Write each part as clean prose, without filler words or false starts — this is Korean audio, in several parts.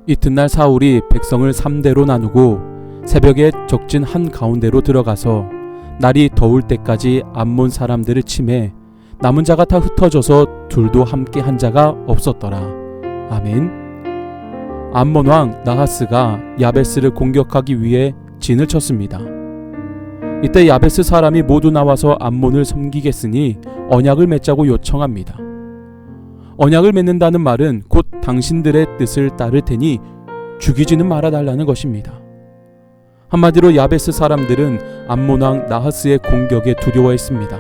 이튿날 사울이 백성을 3대로 나누고 새벽에 적진 한 가운데로 들어가서 날이 더울 때까지 암몬 사람들을 치매 남은 자가 다 흩어져서 둘도 함께 한 자가 없었더라. 아멘. 암몬 왕 나하스가 야베스를 공격하기 위해 진을 쳤습니다. 이때 야베스 사람이 모두 나와서 암몬을 섬기겠으니 언약을 맺자고 요청합니다. 언약을 맺는다는 말은 곧 당신들의 뜻을 따를 테니 죽이지는 말아달라는 것입니다. 한마디로 야베스 사람들은 암몬 왕 나하스의 공격에 두려워했습니다.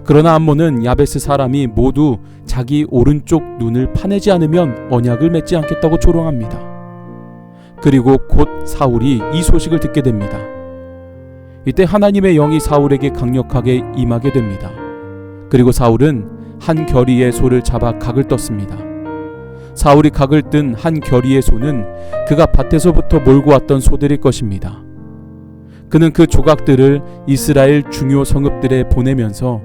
그러나 암몬은 야베스 사람이 모두 자기 오른쪽 눈을 파내지 않으면 언약을 맺지 않겠다고 조롱합니다. 그리고 곧 사울이 이 소식을 듣게 됩니다. 이때 하나님의 영이 사울에게 강력하게 임하게 됩니다. 그리고 사울은 한 결의의 소를 잡아 각을 떴습니다. 사울이 각을 뜬 한 결의의 소는 그가 밭에서부터 몰고 왔던 소들일 것입니다. 그는 그 조각들을 이스라엘 중요 성읍들에 보내면서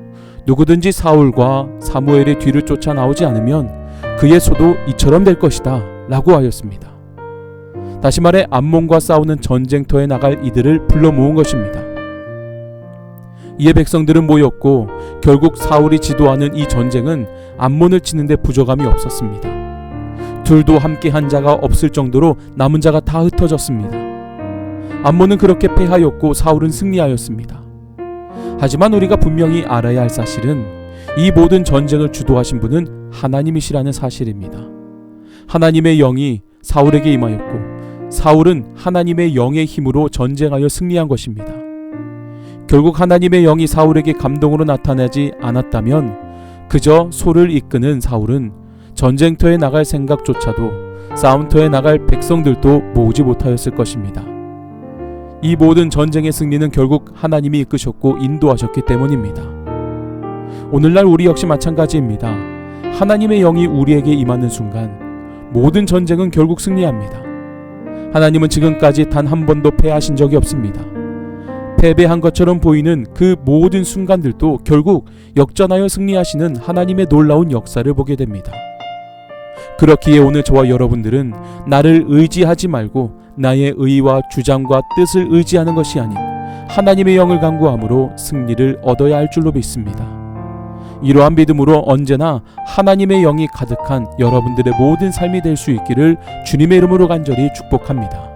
누구든지 사울과 사무엘의 뒤를 쫓아 나오지 않으면 그의 소도 이처럼 될 것이다 라고 하였습니다. 다시 말해 암몬과 싸우는 전쟁터에 나갈 이들을 불러 모은 것입니다. 이에 백성들은 모였고 결국 사울이 지도하는 이 전쟁은 암몬을 치는데 부족함이 없었습니다. 둘도 함께 한 자가 없을 정도로 남은 자가 다 흩어졌습니다. 암몬은 그렇게 패하였고 사울은 승리하였습니다. 하지만 우리가 분명히 알아야 할 사실은 이 모든 전쟁을 주도하신 분은 하나님이시라는 사실입니다. 하나님의 영이 사울에게 임하였고 사울은 하나님의 영의 힘으로 전쟁하여 승리한 것입니다. 결국 하나님의 영이 사울에게 감동으로 나타나지 않았다면 그저 소를 이끄는 사울은 전쟁터에 나갈 생각조차도 싸움터에 나갈 백성들도 모으지 못하였을 것입니다. 이 모든 전쟁의 승리는 결국 하나님이 이끄셨고 인도하셨기 때문입니다. 오늘날 우리 역시 마찬가지입니다. 하나님의 영이 우리에게 임하는 순간 모든 전쟁은 결국 승리합니다. 하나님은 지금까지 단 한 번도 패하신 적이 없습니다. 패배한 것처럼 보이는 그 모든 순간들도 결국 역전하여 승리하시는 하나님의 놀라운 역사를 보게 됩니다. 그렇기에 오늘 저와 여러분들은 나를 의지하지 말고 나의 의와 주장과 뜻을 의지하는 것이 아닌 하나님의 영을 간구함으로 승리를 얻어야 할 줄로 믿습니다. 이러한 믿음으로 언제나 하나님의 영이 가득한 여러분들의 모든 삶이 될 수 있기를 주님의 이름으로 간절히 축복합니다.